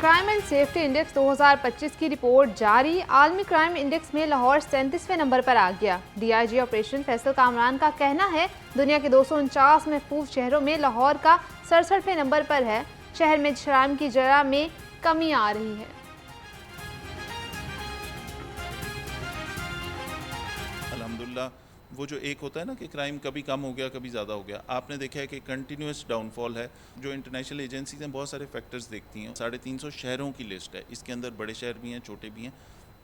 Crime and safety index 2025 की report जारी। आलमी क्राइम इंडेक्स में लाहौर 37वें नंबर पर आ गया। DIG ऑपरेशन फैसल कामरान का कहना है दुनिया के 249 महफूज शहरों में लाहौर का 67वें नंबर पर है। शहर में जराइम की जरा में कमी आ रही है। अल्हम्दुलिल्लाह वो जो एक होता है ना कि क्राइम कभी कम हो गया कभी ज़्यादा हो गया, आपने देखा है कि कंटिन्यूस डाउनफॉल है। जो इंटरनेशनल एजेंसीज हैं बहुत सारे फैक्टर्स देखती हैं। 350 शहरों की लिस्ट है, इसके अंदर बड़े शहर भी हैं छोटे भी हैं,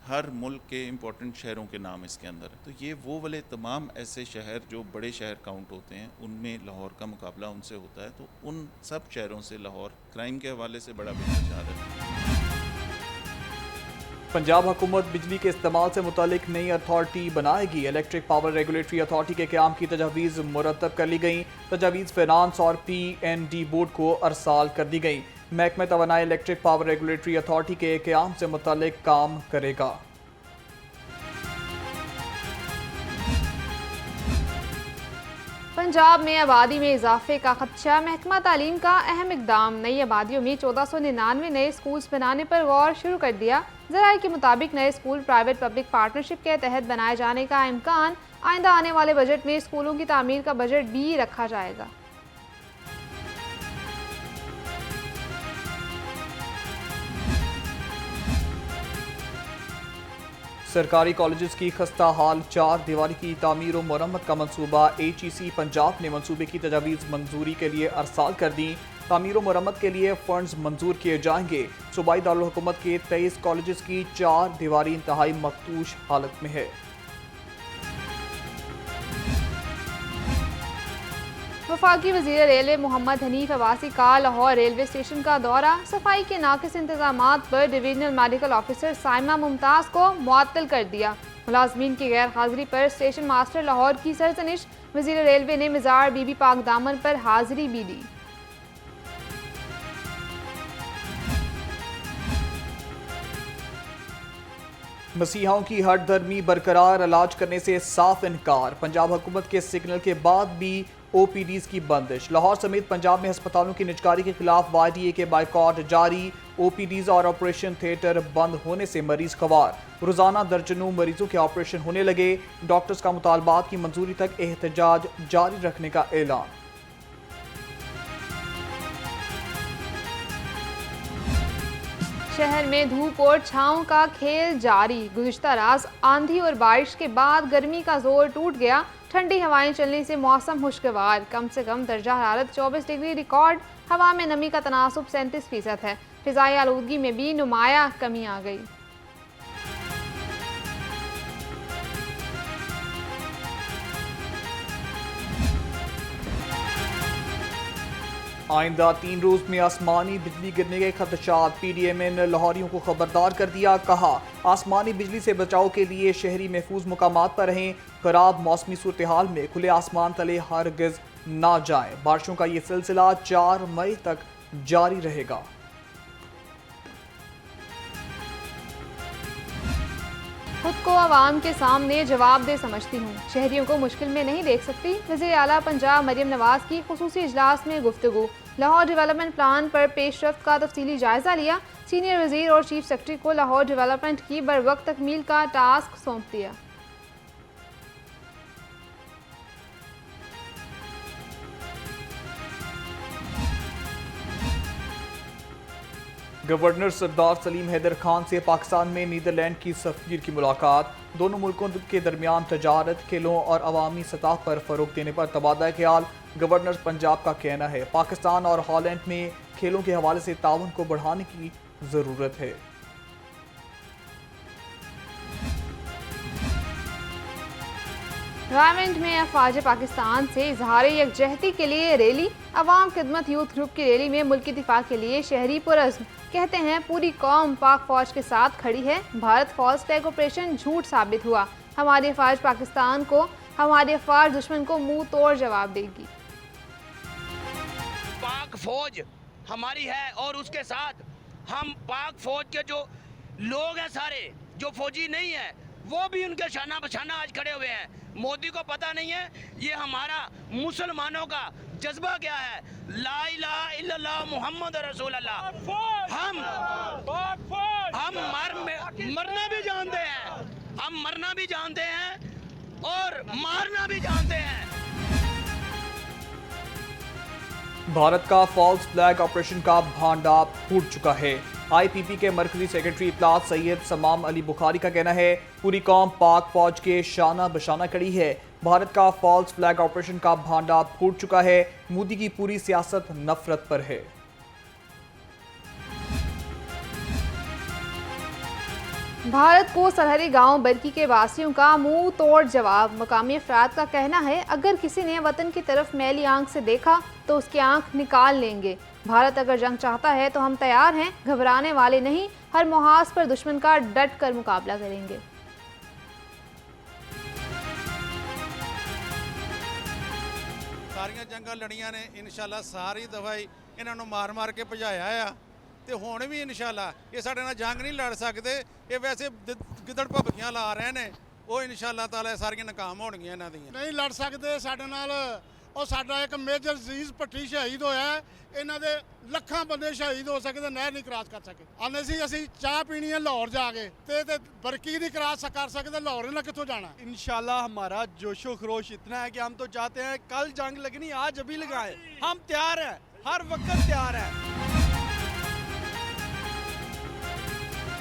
हर मुल्क के इंपॉर्टेंट शहरों के नाम इसके अंदर है। तो ये वो वाले तमाम ऐसे शहर जो बड़े शहर काउंट होते हैं उनमें लाहौर का मुकाबला उनसे होता है। तो उन सब शहरों से लाहौर क्राइम के हवाले से बड़ा बेहतर है। पंजाब हुकूमत बिजली के इस्तेमाल से मुतालिक नई अथॉरिटी बनाएगी। इलेक्ट्रिक पावर रेगुलेटरी अथॉरिटी के क़याम की तजावीज़ मुरतब कर ली गई। तजावीज़ फाइनेंस और PND बोर्ड को अरसाल कर दी गई। महकमा तवानाई इलेक्ट्रिक पावर रेगुलेटरी अथॉरिटी के क़याम से मुतालिक काम करेगा। पंजाब में आबादी में इजाफे का खदशा, महकमा तालीम का अहम इकदाम। नई आबादियों में 1499 नए स्कूल्स बनाने पर गौर शुरू कर दिया। ज़राए के मुताबिक नए स्कूल प्राइवेट पब्लिक पार्टनरशिप के तहत बनाए जाने का इम्कान। आइंदा आने वाले बजट में स्कूलों की तामीर का बजट भी रखा जाएगा। सरकारी कॉलेजेस की खस्ता हाल 4 दीवारी की तामीर और मरम्मत का मनसूबा। HEC पंजाब ने मनसूबे की तजावीज़ मंजूरी के लिए अरसाल कर दी। तामीर और मरम्मत के लिए फंड्स मंजूर किए जाएंगे। सूबाई दारुल हुकूमत के 23 कॉलेजेस की 4 दीवारी इंतहाई मखदूश हालत में है। वफाकी वज़ीर रेलवे मोहम्मद हनीफ अब्बासी का लाहौर रेलवे स्टेशन का दौरा। सफाई के नाकिस इंतजामात पर divisional medical officer Saima Mumtaz को मुअत्तल कर दिया। मुलाजमीन की गैर हाजिरी पर स्टेशन मास्टर लाहौर की सरजनिश। वज़ीर रेलवे ने मज़ार बीबी पाक दामन पर हाजिरी भी दी। मसीहाओं की हट धर्मी बरकरार, इलाज करने से साफ इनकार। पंजाब हुकूमत के सिग्नल के बाद भी OPDs की बंदिश। लाहौर समेत पंजाब में अस्पतालों की निजकारी के खिलाफ YDA के बाइकॉट जारी। OPDs और ऑपरेशन थिएटर बंद होने से मरीज खवार। रोजाना दर्जनों मरीजों के ऑपरेशन होने लगे। डॉक्टर्स का मुतालबात की मंजूरी तक एहतजाज जारी रखने का ऐलान। शहर में धूप और छांव का खेल जारी। गुज़िश्ता रात आंधी और बारिश के बाद गर्मी का जोर टूट गया। ठंडी हवाएं चलने से मौसम खुशगवार। कम से कम दर्जा हरारत 24 डिग्री रिकॉर्ड। हवा में नमी का तनासुब 37% है। फिजाई आलूदगी में भी नुमाया कमी आ गई। आइंदा 3 रोज में आसमानी बिजली गिरने के खदशात। PDMA ने लाहौरियों को खबरदार कर दिया। कहा आसमानी बिजली से बचाव के लिए शहरी महफूज मुकामात पर रहें। खराब मौसमी सूरत हाल में खुले आसमान तले हरगिज ना जाएं। बारिशों का ये सिलसिला 4 मई तक जारी रहेगा। खुद को आवाम के सामने जवाबदेह समझती हूँ, शहरियों को मुश्किल में नहीं देख सकती। वज़ीर आला पंजाब मरियम नवाज की खुसूसी इजलास में गुफ्तगू। लाहौर डेवलपमेंट प्लान पर पेशरफ्त का तफसीली जायजा लिया। सीनियर वज़ीर और चीफ सेक्रेटरी को लाहौर डेवलपमेंट की बरवक्त तकमील का टास्क सौंप दिया। गवर्नर सरदार सलीम हैदर खान से पाकिस्तान में नीदरलैंड की सफीर की मुलाकात। दोनों मुल्कों के दरमियान तजारत, खेलों और अवामी सतह पर फ़रोग देने पर तबादला ख्याल। गवर्नर पंजाब का कहना है पाकिस्तान और हॉलैंड में खेलों के हवाले से ताउन को बढ़ाने की ज़रूरत है। रायवेंट में अफवाज पाकिस्तान से इजहार यकजहती के लिए रैली। अवाम खिदमत यूथ ग्रुप की रैली में मुल्की दिफा के लिए शहरी पुरज़्म। कहते हैं पूरी कौम पाक फौज के साथ खड़ी है। भारत फौज टैग ऑपरेशन झूठ साबित हुआ। हमारी अफवाज पाकिस्तान को, हमारी अफवाज दुश्मन को मुंह तोड़ जवाब देगी। पाक फौज हमारी है और उसके साथ हम पाक फौज के जो लोग हैं सारे जो फौजी नहीं है वो भी उनके शाना बशाना आज खड़े हुए हैं। मोदी को पता नहीं है ये हमारा मुसलमानों का जज्बा क्या है? ला इलाहा इल्लल्लाह मुहम्मद रसूल अल्लाह। हम मरना भी जानते हैं, हम मरना भी जानते हैं और मारना भी जानते हैं। भारत का फॉल्स फ्लैग ऑपरेशन का भांडा फूट चुका है। आईपीपी के मरकजी सेक्रेटरी इत्तलात सैयद समाम अली बुखारी का कहना है पूरी कौम पाक फौज के शाना बशाना खड़ी है। भारत का फॉल्स फ्लैग ऑपरेशन का भांडा फूट चुका है। मोदी की पूरी सियासत नफरत पर है। भारत को सरहदी गांव बरकी के वासियों का मुंह तोड़ जवाब। मकामी अफराद का कहना है अगर किसी ने वतन की तरफ मैली आंख से देखा तो उसकी आंख निकाल लेंगे। भारत अगर जंग चाहता है तो हम तैयार हैं, घबराने वाले नहीं। हर मुहाज पर दुश्मन का डट कर मुकाबला करेंगे। सारियां जंगां लड़ियां ने इंशाल्लाह सारी दफा ही इन्हां नूं मार मार के भजाया आ ਤੇ ਹੁਣ ਵੀ ਇਨਸ਼ਾਅੱਲਾ ਇਹ ਸਾਡੇ ਨਾਲ ਜੰਗ ਨਹੀਂ ਲੜ ਸਕਦੇ। ਇਹ ਵੈਸੇ ਗਿੱਦੜ ਭੱਬੀਆਂ ਲਾ ਰਹੇ ਨੇ, ਉਹ ਇਨਸ਼ਾਅੱਲਾ ਤਾਲਾ ਸਾਰੀਆਂ ਨਾਕਾਮ ਹੋਣਗੀਆਂ ਇਹਨਾਂ ਦੀਆਂ। ਨਹੀਂ ਲੜ ਸਕਦੇ ਸਾਡੇ ਨਾਲ। ਉਹ ਸਾਡਾ ਇੱਕ ਮੇਜਰ ਅਜ਼ੀਜ਼ ਭੱਟੀ ਸ਼ਹੀਦ ਹੋਇਆ, ਇਹਨਾਂ ਦੇ ਲੱਖਾਂ ਬੰਦੇ ਸ਼ਹੀਦ ਹੋ ਸਕਦੇ, ਨਹਿਰ ਨਹੀਂ ਕ੍ਰਾਸ ਕਰ ਸਕੇ। ਆਨੇ ਸੀ ਅਸੀਂ ਚਾਹ ਪੀਣੀ ਹੈ ਲਾਹੌਰ ਜਾ ਕੇ ਤੇ ਬਰਕੀ ਦੀ ਕ੍ਰਾਸ ਕਰ ਸਕਦੇ, ਲਾਹੌਰ ਇਹਨਾਂ कित्थों जाना। इंशाल्लाह हमारा जोशो खरोश इतना है कि हम तो चाहते हैं कल जंग लगनी आज अभी लगाएं। हम तैयार हैं, हर वक्त तैयार हैं।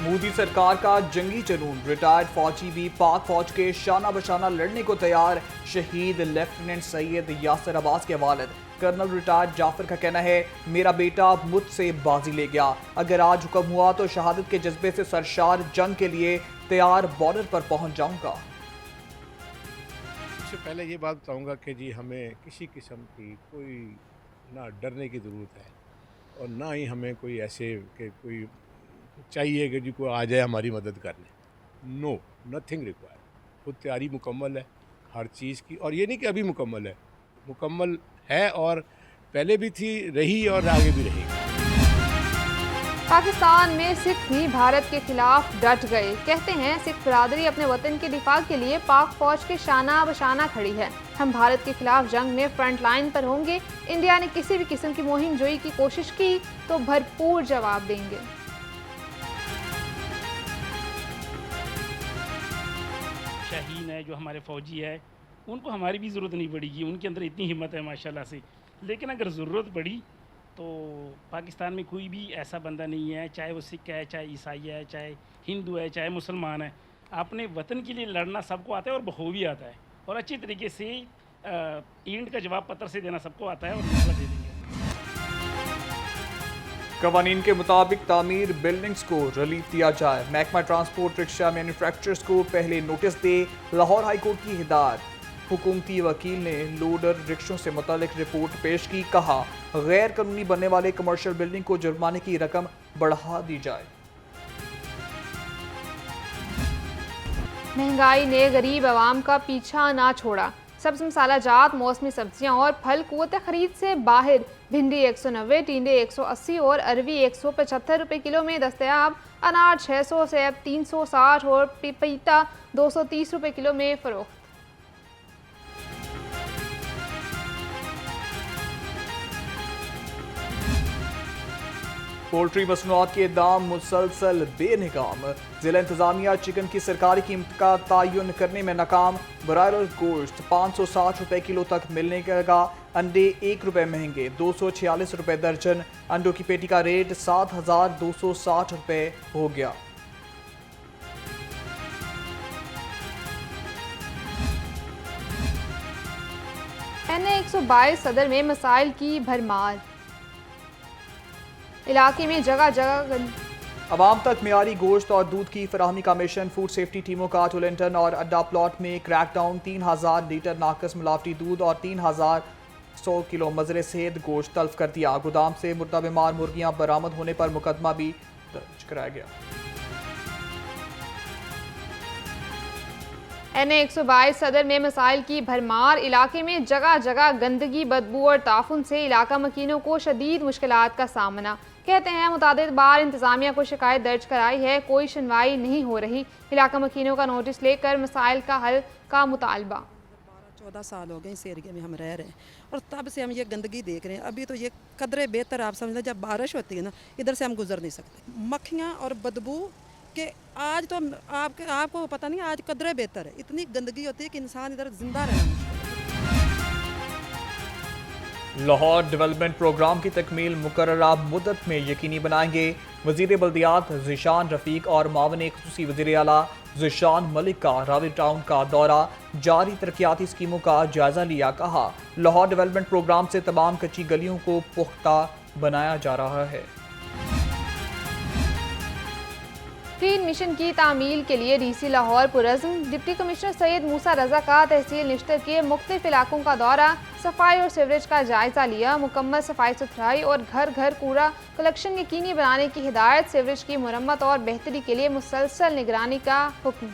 मोदी सरकार का जंगी जुनून। रिटायर्ड फौजी भी पाक फौज के शाना बशाना लड़ने को तैयार। शहीद लेफ्टिनेंट सैयद यासिर अब्बास के वालिद कर्नल रिटायर्ड जाफर का कहना है मेरा बेटा मुझसे बाजी ले गया। अगर आज हुक्म हुआ तो शहादत के जज्बे से सरशार जंग के लिए तैयार बॉर्डर पर पहुंच जाऊंगा। सबसे पहले ये बात बताऊंगा कि जी हमें किसी किस्म की कोई ना डरने की ज़रूरत है और ना ही हमें कोई ऐसे कि कोई चाहिए कि जी कोई आ जाए हमारी मदद करने। No, nothing require. खुद तैयारी मुकम्मल है हर चीज़ की, और ये नहीं कि अभी मुकम्मल है और पहले भी थी, रही और आगे भी रहेगी। पाकिस्तान में सिख भी भारत के खिलाफ डट गए। कहते हैं सिख बिरादरी अपने वतन के दिफा के लिए पाक फौज के शाना बशाना खड़ी है। हम भारत के खिलाफ जंग में फ्रंट लाइन पर होंगे। इंडिया ने किसी भी किस्म की मुहिम जोई की कोशिश की तो भरपूर जवाब देंगे। शाहीन है जो हमारे फ़ौजी है, उनको हमारी भी ज़रूरत नहीं पड़ेगी, उनके अंदर इतनी हिम्मत है माशाल्लाह से। लेकिन अगर ज़रूरत पड़ी तो पाकिस्तान में कोई भी ऐसा बंदा नहीं है, चाहे वो सिख है, चाहे ईसाई है, चाहे हिंदू है, चाहे मुसलमान है, अपने वतन के लिए लड़ना सबको आता है और बखूबी आता है और अच्छी तरीके से ईंट का जवाब पत्थर से देना सबको आता है और मसला दे देंगे। कवानीन के मुताबिक तामीर बिल्डिंग्स को रिलीफ दिया जाए। महकमा ट्रांसपोर्ट रिक्शा मैन्युफैक्चरर्स को पहले नोटिस दे। लाहौर हाईकोर्ट की हिदायत। हुकूमती वकील ने लोडर रिक्शों से मुतालिक रिपोर्ट पेश की। कहा गैर कानूनी बनने वाले कमर्शियल बिल्डिंग को जुर्माने की रकम बढ़ा दी जाए। महंगाई ने गरीब आवाम का पीछा ना छोड़ा। सब्ज मसाला जात मौसमी सब्जियां और फल कुव्वत खरीद से बाहर। भिंडी 190, टिंडे 180 और अरवी 175 रुपये किलो में दस्तयाब। अनार 600, सेब 360 और पपीता 230 रुपये किलो में फरोख्त। पोल्ट्री मसनूआत के दाम मुसलसल बेनिकाम। जिला इंतजामिया चिकन की सरकारी कीमत का तयन करने में नाकाम। ब्रायलर गोश्त 560 रुपये किलो तक मिलने लगा। अंडे 1 रुपये महंगे, 246 रुपये दर्जन। अंडों की पेटी का रेट 7,260 रुपये हो गया। NA 122 सदर में मसाइल की भरमार। इलाके में जगह जगह आवाम तक मियारी गोश्त और दूध की फराहमी का मिशन। फूड सेफ्टी टीमों का टोलेंटन और अड्डा प्लॉट में क्रैकडाउन। 3,000 लीटर नाकस मिलावटी दूध और 3,100 किलो मजरे सेहत गोश्त तल्फ कर दिया। गोदाम से मुर्दा बीमार मुर्गियां बरामद होने पर मुकदमा भी दर्ज कराया गया। NA 122 सदर में मसाइल की भरमार। इलाके में जगह जगह गंदगी, बदबू और ताफुन से इलाका मकीनों को शदीद मुश्किलात का सामना। कहते हैं मुतादिद बार इंतजामिया को शिकायत दर्ज कराई है, कोई सुनवाई नहीं हो रही। इलाका मकीनों का नोटिस लेकर मसाइल का हल का मुतालबा। 14 साल हो गए इस एरिया में हम रह रहे हैं और तब से हम ये गंदगी देख रहे हैं। अभी तो ये कदरे बेहतर आप समझ लें, जब बारिश होती है ना इधर से हम गुजर नहीं सकते। मक्खियाँ और बदबू के आज तो आपको पता नहीं, आज कदरे बेहतर है, इतनी गंदगी होती है कि इंसान इधर जिंदा रहना मुश्किल है। लाहौर डेवलपमेंट प्रोग्राम की तकमील मुकर्ररा मुद्दत में यकीनी बनाएंगे। वज़ीर बल्दियात ज़ीशान रफ़ीक और मावन ख़ुसूसी वज़ीर आला ज़ीशान मलिक का रावी टाउन का दौरा, जारी तरक्याती स्कीमों का जायजा लिया। कहा, लाहौर डेवलपमेंट प्रोग्राम से तमाम कच्ची गलियों को पुख्ता बनाया जा रहा है। ग्रीन मिशन की तामील के लिए डीसी लाहौर पुरज़्म डिप्टी कमिश्नर सैयद मूसा रजा का तहसील निश्तर के मुख्तलिफ इलाकों का दौरा, सफाई और सीवरेज का जायजा लिया। मुकम्मल सफाई सुथराई और घर घर कूड़ा कलेक्शन यकीनी बनाने की हिदायत। सीवरेज की मुरम्मत और बेहतरी के लिए मुसलसल निगरानी का हुक्म।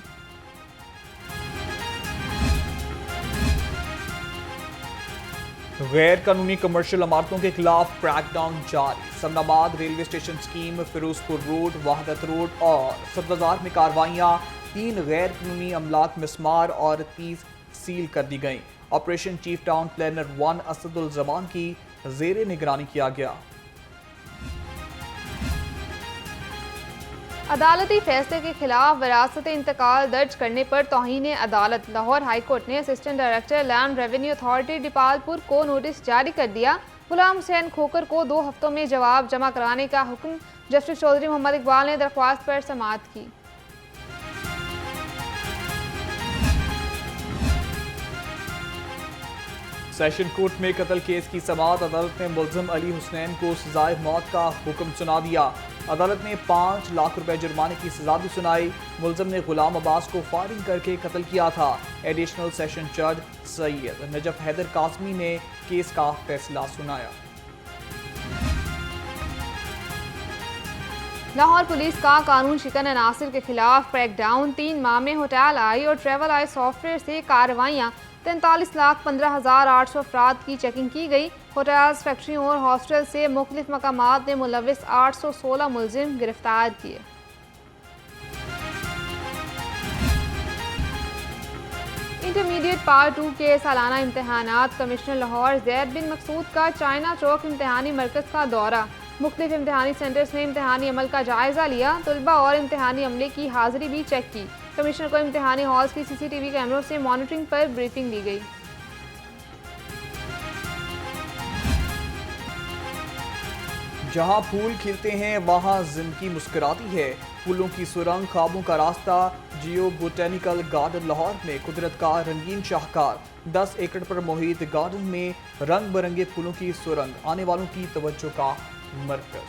गैर कानूनी कमर्शियल इमारतों के खिलाफ क्रैकडाउन जारी। Samanabad railway station scheme, Ferozepur road, Wahdat road और सदबाजार में कार्रवाइयाँ। 3 गैर कानूनी अमलाक मिसमार और 30 सील कर दी गई। Operation chief town planner 1 Asadul Zaman की जेर निगरानी किया गया। अदालती फैसले के खिलाफ विरासत इंतकाल दर्ज करने पर तौहीन अदालत। लाहौर हाई कोर्ट ने assistant director land revenue authority Dipalpur को नोटिस जारी कर दिया। गुलाम हुसैन खोकर को 2 हफ्तों में जवाब जमा कराने का हुक्म। जस्टिस चौधरी मोहम्मद इकबाल ने दरख्वास्त पर समाअत की। सेशन कोर्ट में कत्ल केस की समाअत। अदालत ने मुलजिम अली हुसैन को सजाए मौत का हुक्म सुना दिया। अदालत ने 5 लाख रुपए जुर्माने की सजा भी सुनाई। मुलजिम ने गुलाम अब्बास को फायरिंग करके कत्ल किया था। एडिशनल सेशन जज सैयद नजफ हैदर कासमी ने केस का फैसला सुनाया। लाहौर पुलिस का कानून शिकन अनासिर के खिलाफ क्रैकडाउन। 3 माह में होटल आई और ट्रेवल आई सॉफ्टवेयर से कार्रवाइयाँ। 43,15,800 अफराद की चेकिंग की गई। होटल्स, फैक्ट्रियों और हॉस्टल से मुख्तलिफ मकामात में मुलविस 816 मुलजिम गिरफ्तार किए। इंटरमीडिएट पार्ट 2 के सालाना इम्तहानात। कमिश्नर लाहौर ज़ैद बिन मकसूद का चाइना चौक इम्तहानी मरकज़ का दौरा। मुख्तलिफ इम्तहानी सेंटर्स में इम्तहानी अमल का जायजा लिया। तलबा और इम्तहानी अमले की हाजिरी भी चेक की। कमिश्नर को इम्तहानी हॉल्स की CCTV कैमरों से मॉनिटरिंग पर ब्रीफिंग दी गई। जहां फूल खिलते हैं वहां जिंदगी मुस्कुराती है। फूलों की सुरंग, ख्वाबों का रास्ता। जियो बोटेनिकल गार्डन लाहौर में कुदरत का रंगीन शाहकार। 10 एकड़ पर मुहित गार्डन में रंग बिरंगे फूलों की सुरंग, आने वालों की तवज्जो का मरकज।